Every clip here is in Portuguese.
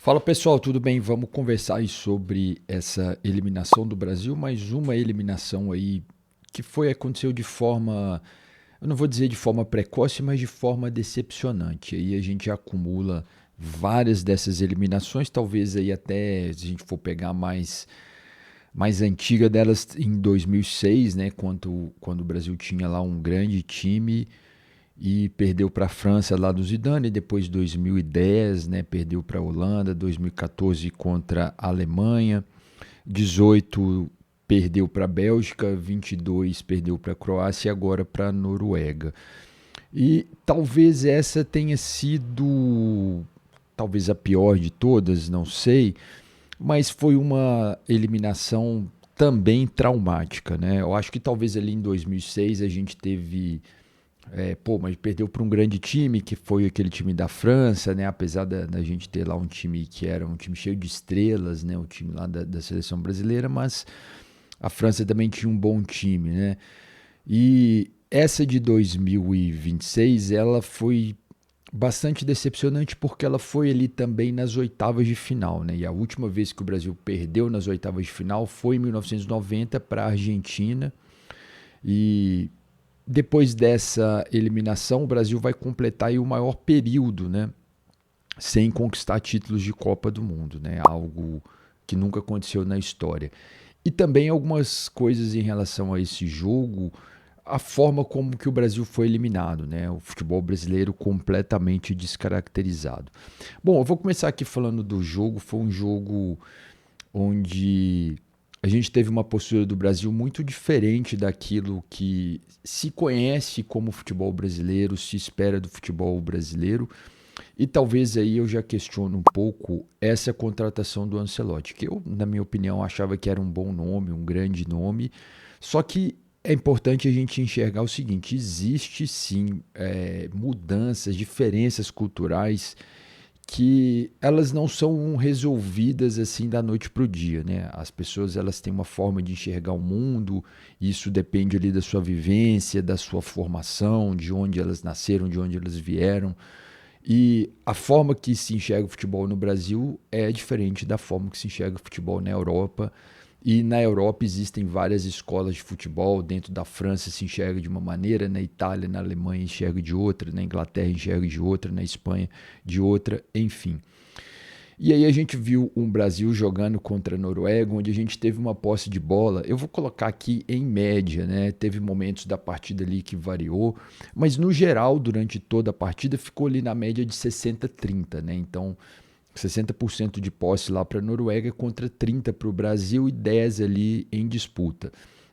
Fala pessoal, tudo bem? Vamos conversar aí sobre essa eliminação do Brasil, mais uma eliminação aí que aconteceu de forma, eu não vou dizer de forma precoce, mas de forma decepcionante. Aí a gente acumula várias dessas eliminações, talvez aí até se a gente for pegar mais antiga delas em 2006, né, quando o Brasil tinha lá um grande time e perdeu para a França lá do Zidane, depois 2010, né, perdeu para a Holanda, 2014 contra a Alemanha, 18 perdeu para a Bélgica, 22 perdeu para a Croácia e agora para a Noruega. E talvez essa tenha sido talvez a pior de todas, não sei, mas foi uma eliminação também traumática, né? Eu acho que talvez ali em 2006 a gente teve mas perdeu para um grande time, que foi aquele time da França, né? Apesar da gente ter lá um time que era um time cheio de estrelas, né? O time lá da seleção brasileira, mas a França também tinha um bom time, né? E essa de 2026, ela foi bastante decepcionante porque ela foi ali também nas oitavas de final, né? E a última vez que o Brasil perdeu nas oitavas de final foi em 1990 para a Argentina. E depois dessa eliminação, o Brasil vai completar aí o maior período, né, sem conquistar títulos de Copa do Mundo, né, algo que nunca aconteceu na história. E também algumas coisas em relação a esse jogo, a forma como que o Brasil foi eliminado, né, o futebol brasileiro completamente descaracterizado. Bom, eu vou começar aqui falando do jogo. Foi um jogo onde a gente teve uma postura do Brasil muito diferente daquilo que se conhece como futebol brasileiro, se espera do futebol brasileiro. E talvez aí eu já questiono um pouco essa contratação do Ancelotti, que eu, na minha opinião, achava que era um bom nome, um grande nome. Só que é importante a gente enxergar o seguinte: existe sim mudanças, diferenças culturais que elas não são resolvidas assim da noite para o dia, né? As pessoas elas têm uma forma de enxergar o mundo, isso depende ali da sua vivência, da sua formação, de onde elas nasceram, de onde elas vieram. E a forma que se enxerga o futebol no Brasil é diferente da forma que se enxerga o futebol na Europa. E na Europa existem várias escolas de futebol. Dentro da França se enxerga de uma maneira, na Itália, na Alemanha enxerga de outra, na Inglaterra enxerga de outra, na Espanha de outra, enfim. E aí a gente viu um Brasil jogando contra a Noruega, onde a gente teve uma posse de bola. Eu vou colocar aqui em média, né? Teve momentos da partida ali que variou, mas no geral, durante toda a partida, ficou ali na média de 60-30, né? Então, 60% de posse lá para a Noruega contra 30 para o Brasil e 10 ali em disputa.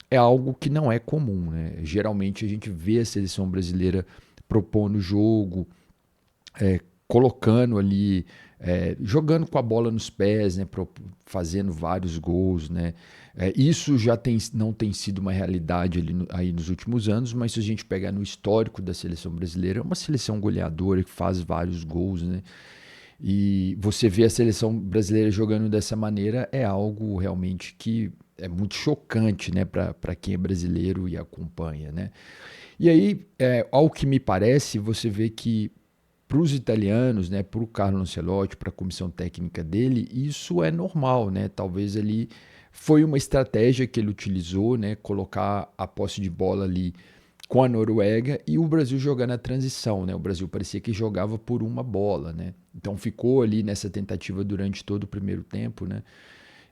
É algo que não é comum, né? Geralmente a gente vê a seleção brasileira propondo o jogo, colocando ali, jogando com a bola nos pés, né, fazendo vários gols, né. Isso já não tem sido uma realidade ali aí nos últimos anos, mas se a gente pegar no histórico da seleção brasileira, é uma seleção goleadora que faz vários gols, né. E você vê a seleção brasileira jogando dessa maneira é algo realmente que é muito chocante, né, para quem é brasileiro e acompanha, né. E aí, ao que me parece, você vê que para os italianos, né, para o Carlo Ancelotti, para a comissão técnica dele, isso é normal, né? Talvez ali foi uma estratégia que ele utilizou, né, colocar a posse de bola ali com a Noruega e o Brasil jogar na transição, né? O Brasil parecia que jogava por uma bola, né? Então ficou ali nessa tentativa durante todo o primeiro tempo, né?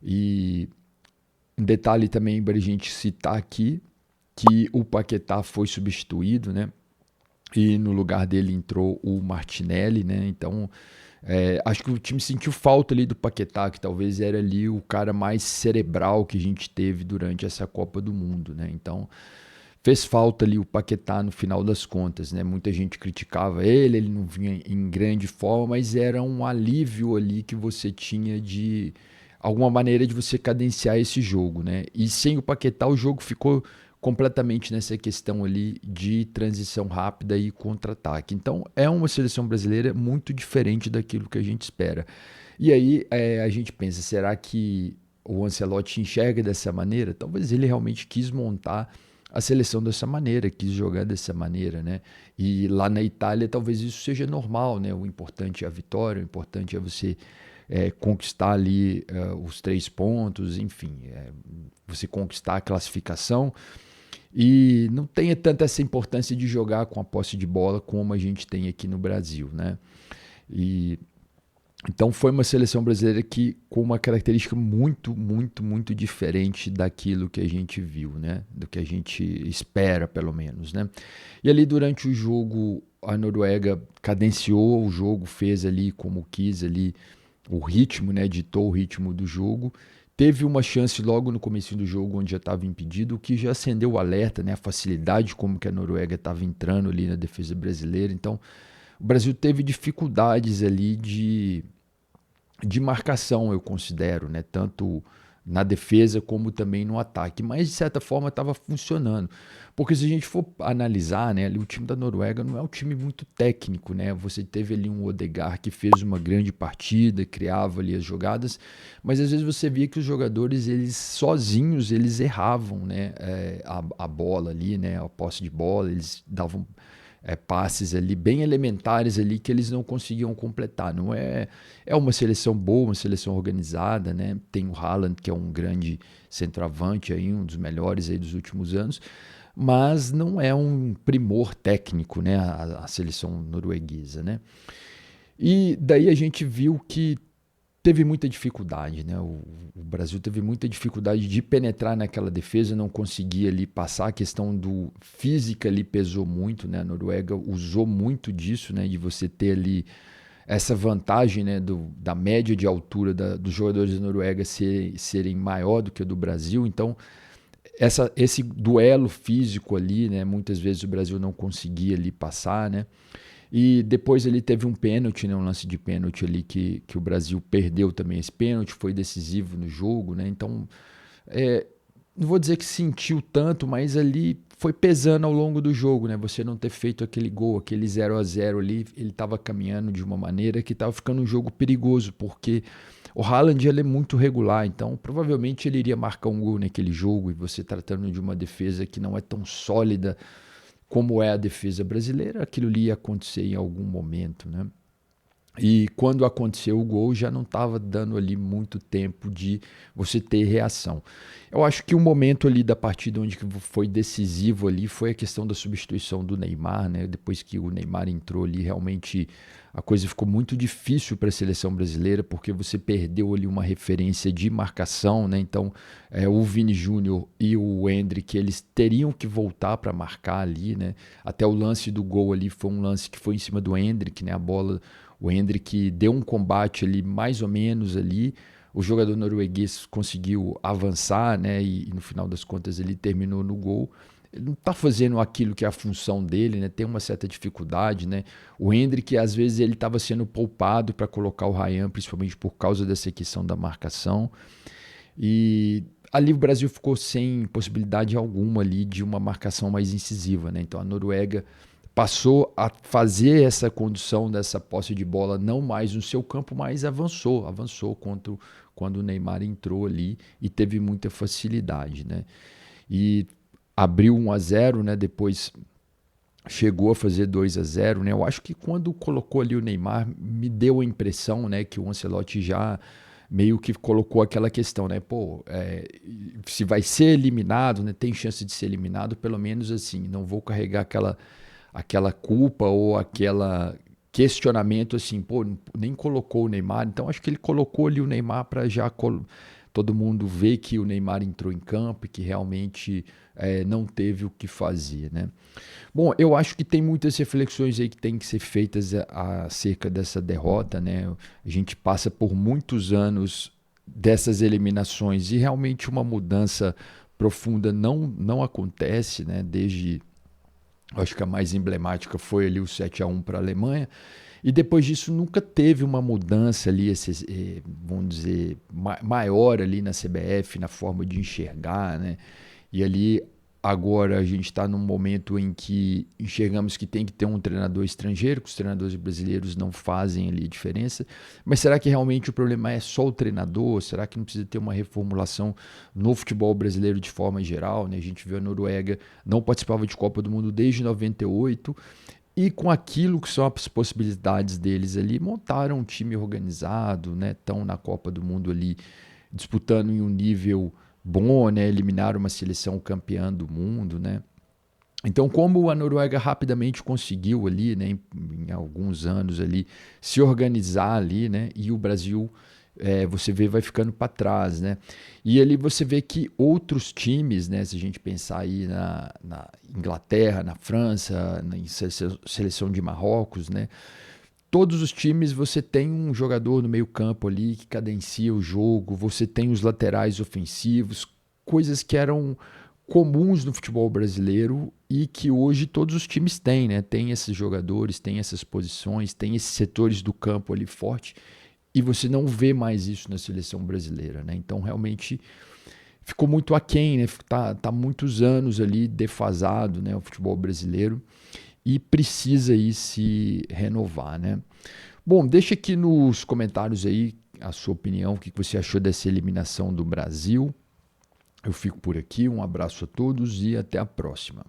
E um detalhe também para a gente citar aqui que o Paquetá foi substituído, né? E no lugar dele entrou o Martinelli, né? Então, acho que o time sentiu falta ali do Paquetá, que talvez era ali o cara mais cerebral que a gente teve durante essa Copa do Mundo, né? Então, fez falta ali o Paquetá no final das contas, né? Muita gente criticava ele não vinha em grande forma, mas era um alívio ali que você tinha de alguma maneira de você cadenciar esse jogo, né? E sem o Paquetá o jogo ficou completamente nessa questão ali de transição rápida e contra-ataque. Então é uma seleção brasileira muito diferente daquilo que a gente espera. E aí a gente pensa, será que o Ancelotti enxerga dessa maneira? Talvez ele realmente quis montar a seleção dessa maneira, quis jogar dessa maneira, né? E lá na Itália talvez isso seja normal, né? O importante é a vitória, o importante é você conquistar ali os 3 pontos, enfim, você conquistar a classificação. E não tenha tanta essa importância de jogar com a posse de bola como a gente tem aqui no Brasil, né? E então foi uma seleção brasileira que com uma característica muito, muito, muito diferente daquilo que a gente viu, né? Do que a gente espera, pelo menos, né? E ali durante o jogo, a Noruega cadenciou o jogo, fez ali como quis ali o ritmo, né? Ditou o ritmo do jogo. Teve uma chance logo no começo do jogo, onde já estava impedido, o que já acendeu o alerta, né? A facilidade como que a Noruega estava entrando ali na defesa brasileira. Então, o Brasil teve dificuldades ali de marcação, eu considero, né? Tanto na defesa como também no ataque, mas de certa forma estava funcionando, porque se a gente for analisar, né, ali o time da Noruega não é um time muito técnico, né? Você teve ali um Odegaard que fez uma grande partida, criava ali as jogadas, mas às vezes você via que os jogadores eles sozinhos eles erravam, né, a bola ali, né, a posse de bola, eles davam passes ali bem elementares ali que eles não conseguiam completar. Não é uma seleção boa, uma seleção organizada, né? Tem o Haaland, que é um grande centroavante aí, um dos melhores aí dos últimos anos, mas não é um primor técnico, né, a seleção norueguesa, né? E daí a gente viu que teve muita dificuldade, né? O Brasil teve muita dificuldade de penetrar naquela defesa, não conseguia ali passar. A questão do física ali pesou muito, né? A Noruega usou muito disso, né? De você ter ali essa vantagem, né? Da média de altura dos jogadores da Noruega serem maior do que a do Brasil. Então, esse duelo físico ali, né? Muitas vezes o Brasil não conseguia ali passar, né? E depois ele teve um pênalti, né, um lance de pênalti ali que o Brasil perdeu também esse pênalti, foi decisivo no jogo, né? Então, não vou dizer que sentiu tanto, mas ali foi pesando ao longo do jogo, né? Você não ter feito aquele gol, aquele 0-0 ali, ele estava caminhando de uma maneira que estava ficando um jogo perigoso, porque o Haaland ele é muito regular, então provavelmente ele iria marcar um gol naquele jogo, e você tratando de uma defesa que não é tão sólida como é a defesa brasileira, aquilo ali ia acontecer em algum momento, né? E quando aconteceu o gol, já não estava dando ali muito tempo de você ter reação. Eu acho que o momento ali da partida onde foi decisivo ali foi a questão da substituição do Neymar, né? Depois que o Neymar entrou ali, realmente a coisa ficou muito difícil para a seleção brasileira, porque você perdeu ali uma referência de marcação, né? Então, o Vini Júnior e o Endrick, eles teriam que voltar para marcar ali, né? Até o lance do gol ali foi um lance que foi em cima do Endrick, né? A bola, o Endrick deu um combate ali mais ou menos ali, o jogador norueguês conseguiu avançar, né? E no final das contas ele terminou no gol. Ele não está fazendo aquilo que é a função dele, né? Tem uma certa dificuldade, né? O Endrick, às vezes, ele estava sendo poupado para colocar o Ryan, principalmente por causa dessa questão da marcação. E ali o Brasil ficou sem possibilidade alguma ali de uma marcação mais incisiva, né? Então a Noruega passou a fazer essa condução dessa posse de bola não mais no seu campo, mas avançou quando o Neymar entrou ali e teve muita facilidade, né? E abriu 1-0, né? Depois chegou a fazer 2-0, né? Eu acho que quando colocou ali o Neymar, me deu a impressão, né, que o Ancelotti já meio que colocou aquela questão, né? Pô, se vai ser eliminado, né? Tem chance de ser eliminado, pelo menos assim, não vou carregar aquela culpa ou aquela questionamento assim, pô, nem colocou o Neymar. Então acho que ele colocou ali o Neymar para já todo mundo ver que o Neymar entrou em campo e que realmente não teve o que fazer, né? Bom, eu acho que tem muitas reflexões aí que tem que ser feitas acerca dessa derrota, né? A gente passa por muitos anos dessas eliminações e realmente uma mudança profunda não acontece, né? Desde, acho que a mais emblemática foi ali o 7-1 para a Alemanha, e depois disso nunca teve uma mudança ali, vamos dizer, maior ali na CBF, na forma de enxergar, né? E ali agora a gente está num momento em que enxergamos que tem que ter um treinador estrangeiro, que os treinadores brasileiros não fazem ali a diferença. Mas será que realmente o problema é só o treinador? Será que não precisa ter uma reformulação no futebol brasileiro de forma geral, né? A gente viu a Noruega não participava de Copa do Mundo desde 98 E com aquilo que são as possibilidades deles ali, montaram um time organizado, né? Estão na Copa do Mundo ali disputando em um nível bom, né? Eliminaram uma seleção campeã do mundo, né? Então, como a Noruega rapidamente conseguiu ali, né, em alguns anos ali, se organizar ali, né, e o Brasil, você vê, vai ficando para trás, né? E ali você vê que outros times, né, se a gente pensar aí na Inglaterra, na França, na seleção de Marrocos, né, todos os times você tem um jogador no meio campo ali que cadencia o jogo, você tem os laterais ofensivos, coisas que eram comuns no futebol brasileiro e que hoje todos os times têm, né? Tem esses jogadores, tem essas posições, tem esses setores do campo ali forte e você não vê mais isso na seleção brasileira, né? Então realmente ficou muito aquém, né? Tá muitos anos ali defasado, né? O futebol brasileiro e precisa aí se renovar, né? Bom, deixa aqui nos comentários aí a sua opinião, o que você achou dessa eliminação do Brasil. Eu fico por aqui, um abraço a todos e até a próxima.